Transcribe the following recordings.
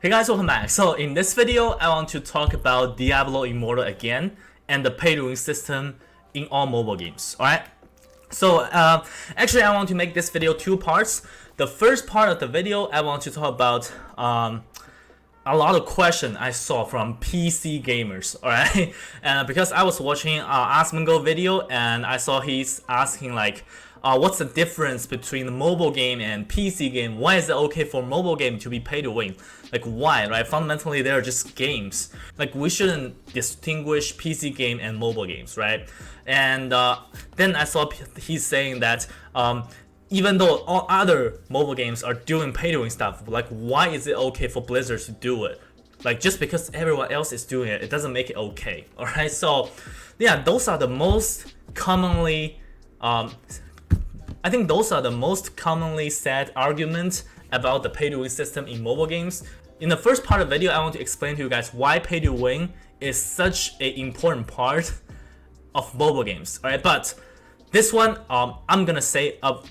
Hey guys, welcome back. So in this video, I want to talk about Diablo Immortal again and the pay-to-win system in all mobile games. Alright? So actually I want to make this video two parts. The first part of the video, I want to talk about a lot of questions I saw from PC gamers, alright? Because I was watching Asmongo video and I saw he's asking like, what's the difference between the mobile game and PC game? Why is it okay for mobile game to be pay to win? Like why, right? Fundamentally, they're just games. Like we shouldn't distinguish PC game and mobile games, right? And then I saw he's saying that even though all other mobile games are doing pay to win stuff, like why is it okay for Blizzard to do it? Like just because everyone else is doing it, it doesn't make it okay. All right, so yeah, those are the most commonly I think those are the most commonly said arguments about the pay-to-win system in mobile games. In the first part of the video, I want to explain to you guys why pay-to-win is such an important part of mobile games. Alright, but this one, I'm gonna say, but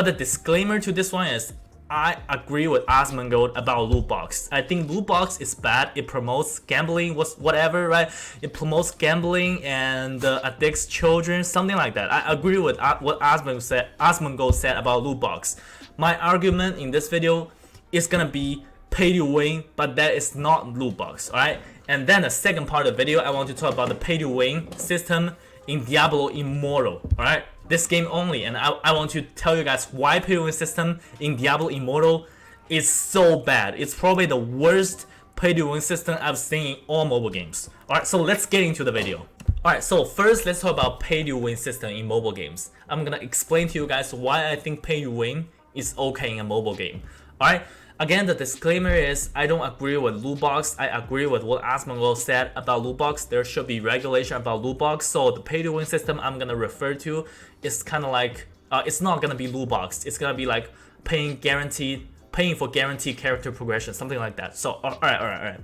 the disclaimer to this one is, I agree with Asmongold about loot box. I think loot box is bad. It promotes gambling, whatever, right? It promotes gambling and addicts children, something like that. I agree with what Asmongold said about loot box. My argument in this video is gonna be pay to win, but that is not loot box, alright? And then the second part of the video, I want to talk about the pay to win system in Diablo Immortal, alright? This game only, and I want to tell you guys why pay-to-win system in Diablo Immortal is so bad. It's probably the worst pay-to-win system I've seen in all mobile games. Alright, so let's get into the video. Alright, so first let's talk about pay-to-win system in mobile games. I'm gonna explain to you guys why I think pay-to-win is okay in a mobile game. Alright, again, the disclaimer is I don't agree with loot box. I agree with what Asmongold said about loot box. There should be regulation about loot box. So the pay-to-win system I'm gonna refer to is kind of like it's not gonna be loot box. It's gonna be like paying for guaranteed character progression, something like that. So all right.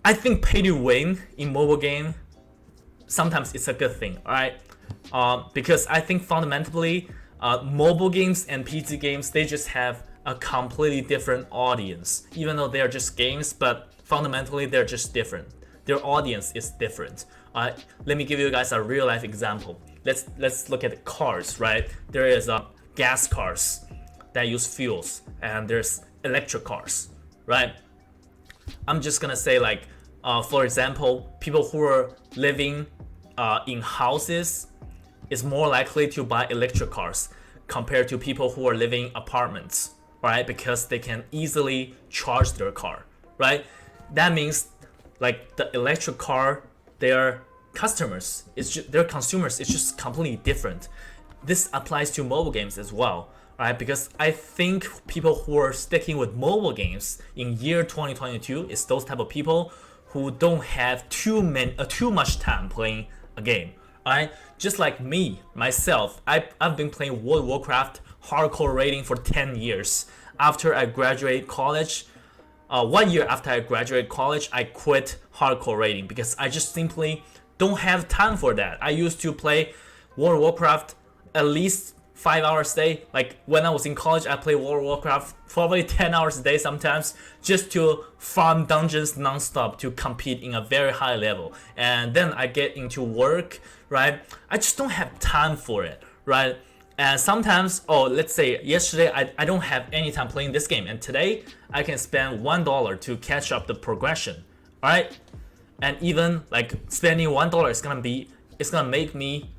I think pay-to-win in mobile game sometimes it's a good thing. All right, because I think fundamentally mobile games and PC games, they just have a completely different audience. Even though they're just games, but fundamentally they're just different. Their audience is different. Let me give you guys a real life example. Let's look at the cars, right? There is gas cars that use fuels, and there's electric cars, right? I'm just gonna say like, for example, people who are living in houses is more likely to buy electric cars compared to people who are living in apartments, right? Because they can easily charge their car, right? That means like the electric car, their customers, their consumers, it's just completely different. This applies to mobile games as well, right? Because I think people who are sticking with mobile games in year 2022 is those type of people who don't have too much time playing a game. Alright, just like me, myself, I've been playing World of Warcraft hardcore rating for 10 years. After I graduate college, 1 year after I graduate college, I quit hardcore rating because I just simply don't have time for that. I used to play World of Warcraft at least 5 hours a day. Like when I was in college, I played World of Warcraft probably 10 hours a day sometimes, just to farm dungeons non-stop to compete in a very high level. And then I get into work, right? I just don't have time for it, right? And sometimes, let's say yesterday I don't have any time playing this game, and today I can spend $1 to catch up the progression, alright? And even like spending $1 is gonna make me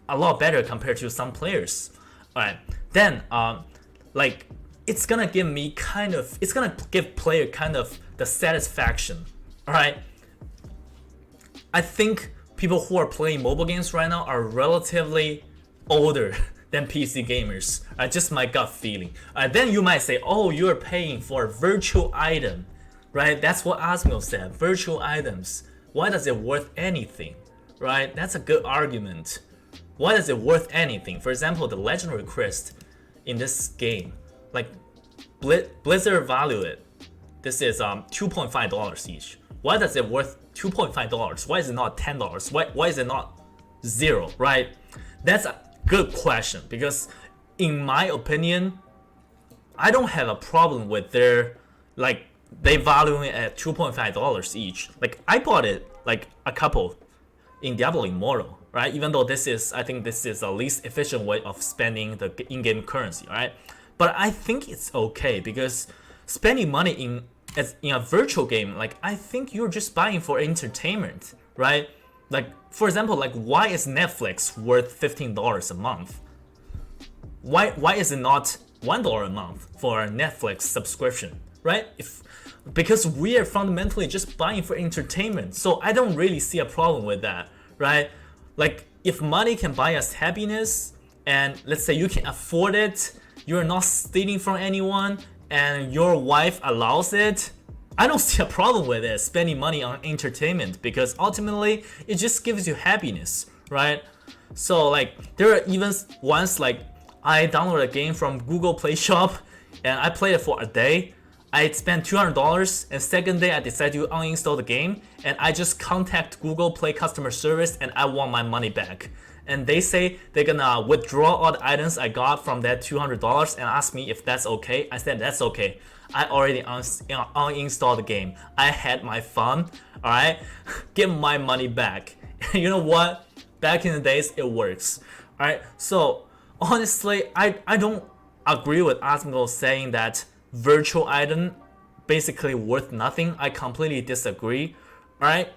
a lot better compared to some players. Alright, then like it's gonna give player kind of the satisfaction. Alright, I think people who are playing mobile games right now are relatively older than PC gamers. Just my gut feeling. Then you might say, oh, you're paying for a virtual item, right? That's what Asmo said, virtual items. Why does it worth anything, right? That's a good argument. Why is it worth anything? For example, the legendary crest in this game, like Blizzard value it. This is $2.5 each. Why does it worth $2.5? Why is it not $10? Why is it not zero? Right? That's a good question because, in my opinion, I don't have a problem with their like they value it at $2.5 each. Like I bought it like a couple in Diablo Immortal, right? Even though I think this is the least efficient way of spending the in-game currency, right? But I think it's okay because spending money in a virtual game, like I think you're just buying for entertainment, right? Like for example, like why is Netflix worth $15 a month? Why is it not $1 a month for a Netflix subscription, right? Because we are fundamentally just buying for entertainment, so I don't really see a problem with that, right? Like if money can buy us happiness, and let's say you can afford it, you're not stealing from anyone, and your wife allows it, I don't see a problem with it, spending money on entertainment, because ultimately it just gives you happiness, right? So like there are even once like I downloaded a game from Google Play Shop and I played it for a day. I spent $200 and second day I decided to uninstall the game and I just contact Google Play customer service and I want my money back. And they say they're gonna withdraw all the items I got from that $200 and ask me if that's okay. I said that's okay. I already uninstalled the game. I had my fun, alright? Give my money back. You know what? Back in the days, it works. Alright, so honestly, I don't agree with Asmongold saying that virtual item basically worth nothing. I completely disagree, alright?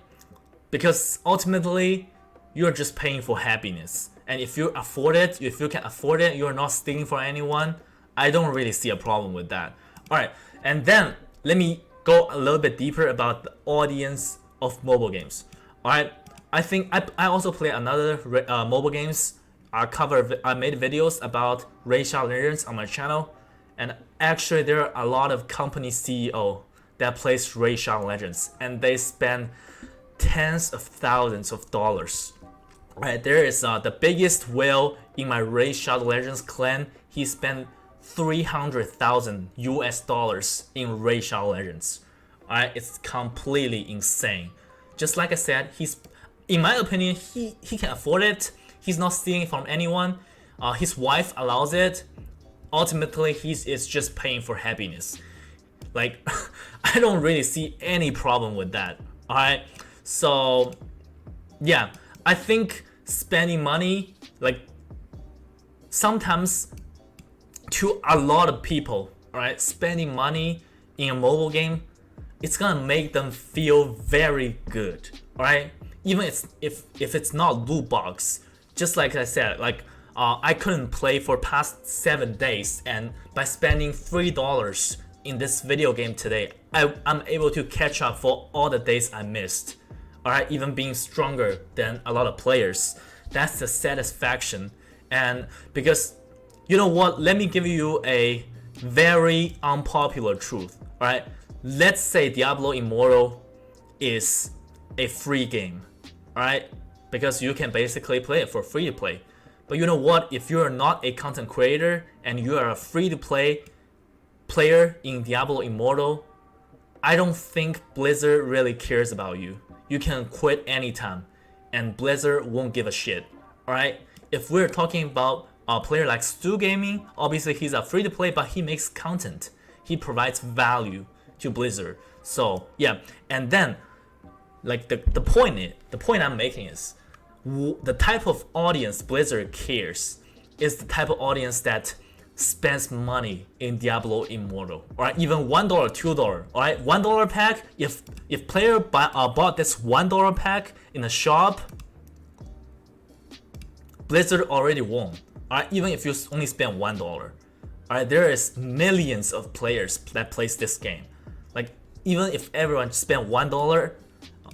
Because ultimately, you're just paying for happiness. And if you afford it, if you can afford it, you're not stealing from anyone, I don't really see a problem with that. Alright, and then let me go a little bit deeper about the audience of mobile games. Alright, I think I also play another mobile games. I made videos about Raid Shadow Legends on my channel, and actually there are a lot of company CEO that plays Raid Shadow Legends, and they spend tens of thousands of dollars. Right, there is the biggest whale in my Raid Shadow Legends clan. He spent $300,000 in Raid Shadow Legends. Alright, it's completely insane. Just like I said, in my opinion, he can afford it. He's not stealing from anyone. His wife allows it. Ultimately, is just paying for happiness. Like, I don't really see any problem with that. Alright, so yeah, I think spending money, like sometimes to a lot of people, alright, spending money in a mobile game, it's gonna make them feel very good, alright? Even if it's not loot box, just like I said, like I couldn't play for past 7 days, and by spending $3 in this video game today, I'm able to catch up for all the days I missed. Alright, even being stronger than a lot of players. That's the satisfaction. And because, you know what, let me give you a very unpopular truth. Alright, let's say Diablo Immortal is a free game. Alright, because you can basically play it for free to play. But you know what, if you're not a content creator and you are a free to play player in Diablo Immortal, I don't think Blizzard really cares about you. You can quit anytime and Blizzard won't give a shit. Alright, if we're talking about a player like Stu Gaming, obviously he's a free to play, but he makes content. He provides value to Blizzard. So yeah, and then like the point I'm making is the type of audience Blizzard cares is the type of audience that spends money in Diablo Immortal, alright, even $1, $2, alright, $1 pack. If player bought this $1 pack in a shop, Blizzard already won, alright, even if you only spend $1, alright. There is millions of players that plays this game. Like even if everyone spent $1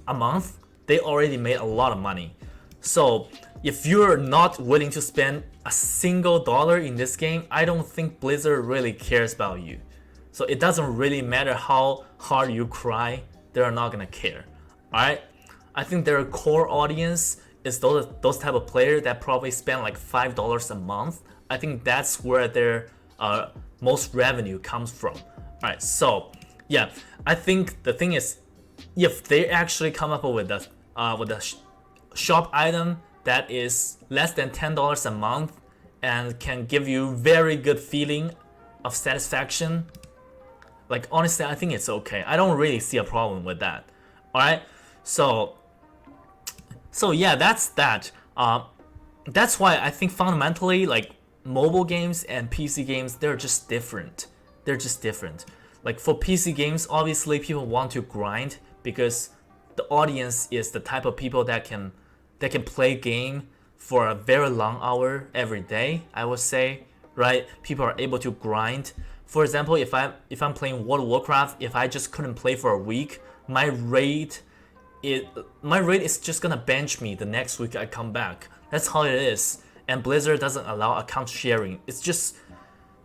a month, they already made a lot of money. So if you're not willing to spend a single dollar in this game, I don't think Blizzard really cares about you. So it doesn't really matter how hard you cry, they're not gonna care. Alright? I think their core audience is those type of players that probably spend like $5 a month. I think that's where their most revenue comes from. Alright, so yeah, I think the thing is, if they actually come up with a shop item that is less than $10 a month and can give you very good feeling of satisfaction, Like honestly, I think it's okay. I don't really see a problem with that. All right, so yeah, that's that. That's why I think fundamentally, like mobile games and PC games, they're just different. They're just different. Like for PC games, obviously people want to grind because the audience is the type of people that can play game for a very long hour every day, I would say, right? People are able to grind. For example, if I'm playing World of Warcraft, if I just couldn't play for a week, my rate is just gonna bench me the next week I come back. That's how it is. And Blizzard doesn't allow account sharing. It's just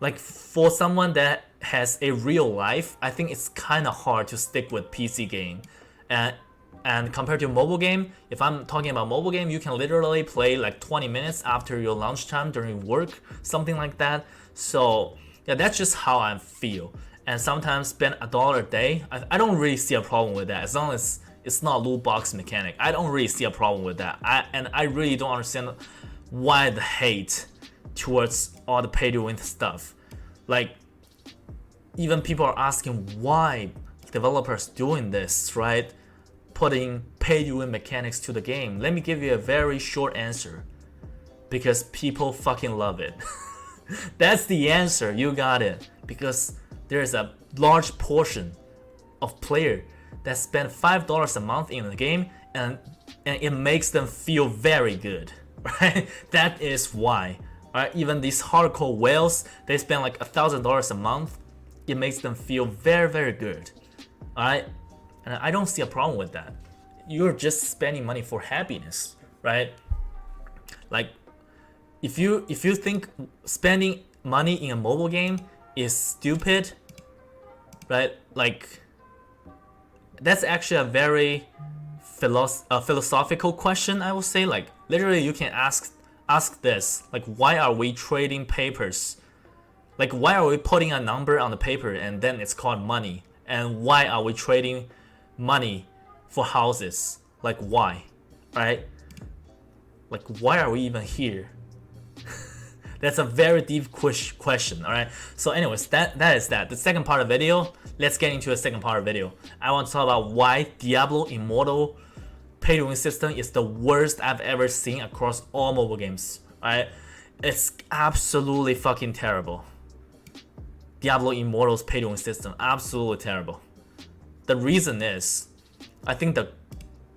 like for someone that has a real life, I think it's kind of hard to stick with PC game. And compared to mobile game, if I'm talking about mobile game, you can literally play like 20 minutes after your lunchtime during work, something like that. So yeah, that's just how I feel. And sometimes spend $1 a day. I don't really see a problem with that as long as it's not loot box mechanic. I don't really see a problem with that. I really don't understand why the hate towards all the pay to win stuff. Like even people are asking why developers doing this, right? Putting pay to win mechanics to the game. Let me give you a very short answer. Because people fucking love it. That's the answer. You got it. Because there's a large portion of player that spend $5 a month in the game, and it makes them feel very good, right? That is why. Right? Even these hardcore whales, they spend like $1,000 a month. It makes them feel very, very good. Alright? And I don't see a problem with that. You're just spending money for happiness, right? Like if you think spending money in a mobile game is stupid, right? Like that's actually a very philosophical question, I would say. Like literally you can ask this, like why are we trading papers? Like why are we putting a number on the paper and then it's called money? And why are we trading money for houses? Like why? Right? Like why are we even here? That's a very deep question, alright? So anyways, that is that. The second part of the video, let's get into the second part of the video. I want to talk about why Diablo Immortal pay to win system is the worst I've ever seen across all mobile games, alright? It's absolutely fucking terrible. Diablo Immortal's pay to win system, absolutely terrible. The reason is, I think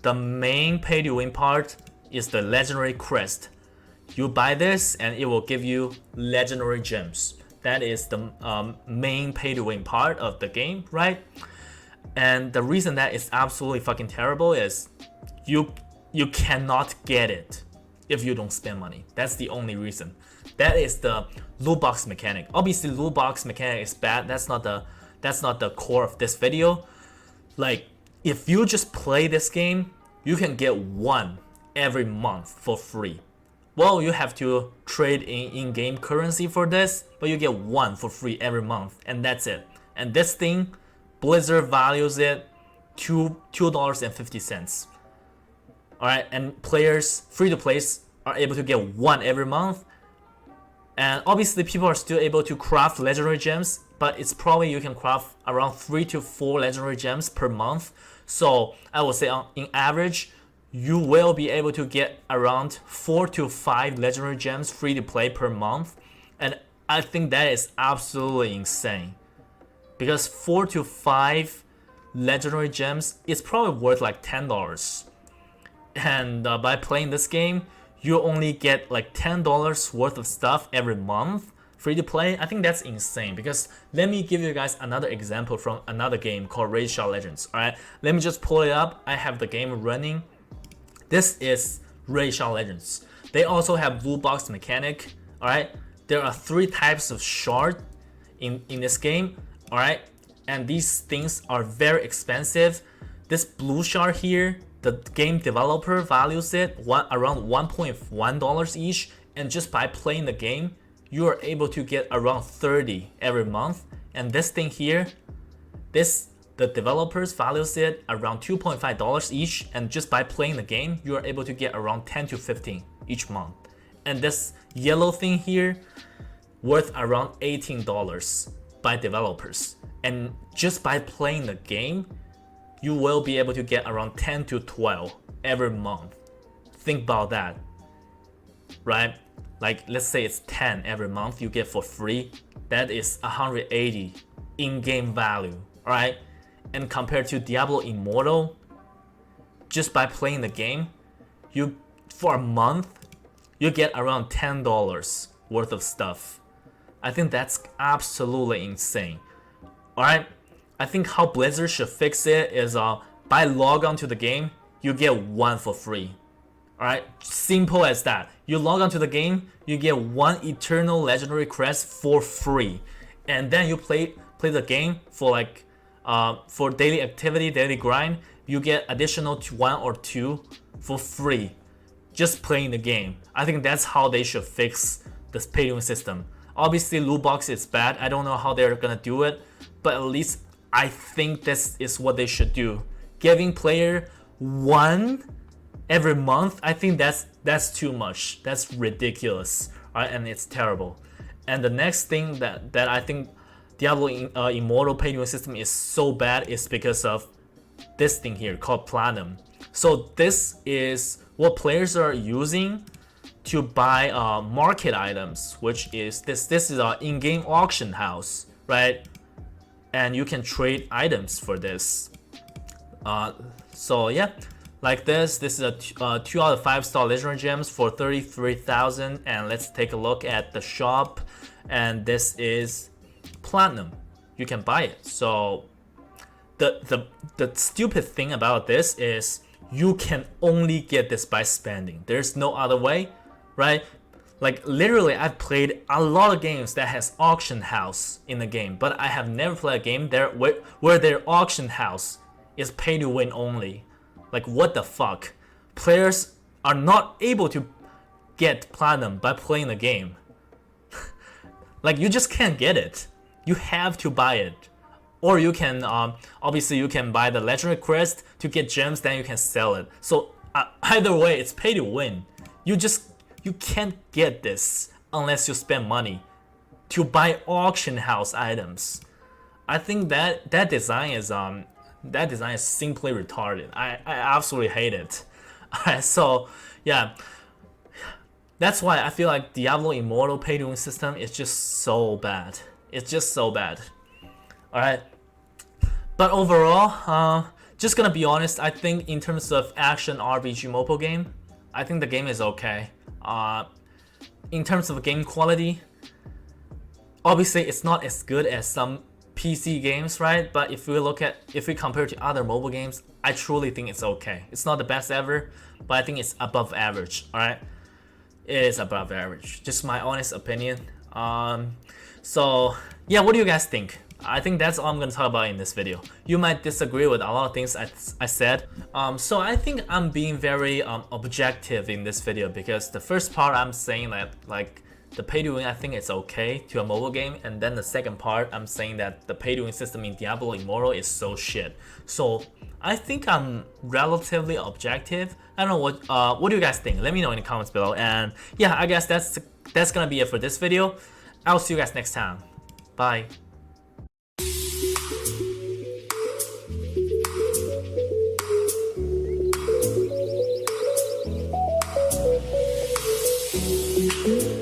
the main pay to win part is the legendary crest. You buy this and it will give you legendary gems. That is the main pay to win part of the game, right? And the reason that is absolutely fucking terrible is you cannot get it if you don't spend money. That's the only reason. That is the loot box mechanic. Obviously loot box mechanic is bad. That's not the core of this video. Like if you just play this game, you can get one every month for free. Well, you have to trade in-game currency for this, but you get one for free every month, and that's it. And this thing, Blizzard values it $2.50. Alright, and players, free-to-plays, are able to get one every month. And obviously people are still able to craft legendary gems, but it's probably you can craft around 3 to 4 legendary gems per month. So I would say in average, you will be able to get around 4 to 5 legendary gems free to play per month. And I think that is absolutely insane. Because 4 to 5 legendary gems is probably worth like $10. And by playing this game, you only get like $10 worth of stuff every month free to play. I think that's insane. Because let me give you guys another example from another game called Raid Shadow Legends. Alright, let me just pull it up. I have the game running. This is Raid Shadow Legends. They also have loot box mechanic. Alright, there are 3 types of shard in this game. Alright, and these things are very expensive. This blue shard here, the game developer values it around $1.1 each, and just by playing the game, you are able to get around 30 every month. And this thing here, the developers values it around $2.5 each, and just by playing the game, you are able to get around 10 to 15 each month. And this yellow thing here, worth around $18 by developers. and just by playing the game, you will be able to get around 10 to 12 every month. Think about that, right? Like, let's say it's 10 every month you get for free. That is 180 in-game value, alright? And compared to Diablo Immortal, just by playing the game, you for a month, you get around $10 worth of stuff. I think that's absolutely insane. Alright? I think how Blizzard should fix it is by log on to the game, you get one for free. Alright? Simple as that. You log on to the game, you get one eternal legendary crest for free. And then you play the game for like for daily activity, daily grind, you get additional 1 or 2 for free. Just playing the game. I think that's how they should fix this pay-to-win system. Obviously, loot box is bad. I don't know how they're gonna do it, but at least I think this is what they should do. Giving player 1 every month, I think that's too much. That's ridiculous, right? And it's terrible. And the next thing that I think Diablo Immortal pay-to-win system is so bad is because of this thing here called Platinum. So this is what players are using to buy market items, which is this is our in-game auction house, right? And you can trade items for this. So yeah, like this is a 2 out of 5 star legendary gems for 33,000. And let's take a look at the shop, and this is Platinum. You can buy it. So the stupid thing about this is you can only get this by spending. There's no other way, right? Like literally, I've played a lot of games that has auction house in the game, but I have never played a game there where their auction house is pay to win only. Like, what the fuck? Players are not able to get platinum by playing the game. Like, you just can't get it. You have to buy it. Or you can, obviously you can buy the legendary crest to get gems, then you can sell it. So either way, it's pay to win. You can't get this unless you spend money to buy auction house items. I think that design is simply retarded. I absolutely hate it. Alright, so yeah, that's why I feel like Diablo Immortal pay to win system is just so bad. It's just so bad. Alright, but overall, just gonna be honest, I think in terms of action RPG mobile game, I think the game is okay. In terms of game quality, obviously it's not as good as some PC games, right? But if we compare to other mobile games, I truly think it's okay. It's not the best ever, but I think it's above average. All right, it is above average. Just my honest opinion. So yeah, what do you guys think? I think that's all I'm gonna talk about in this video. You might disagree with a lot of things I said. So I think I'm being very objective in this video, because the first part I'm saying that like the pay to win, I think it's okay to a mobile game, and then the second part I'm saying that the pay to win system in Diablo Immortal is so shit. So I think I'm relatively objective. I don't know what do you guys think? Let me know in the comments below. And yeah, I guess that's gonna be it for this video. I'll see you guys next time. Bye. Thank you.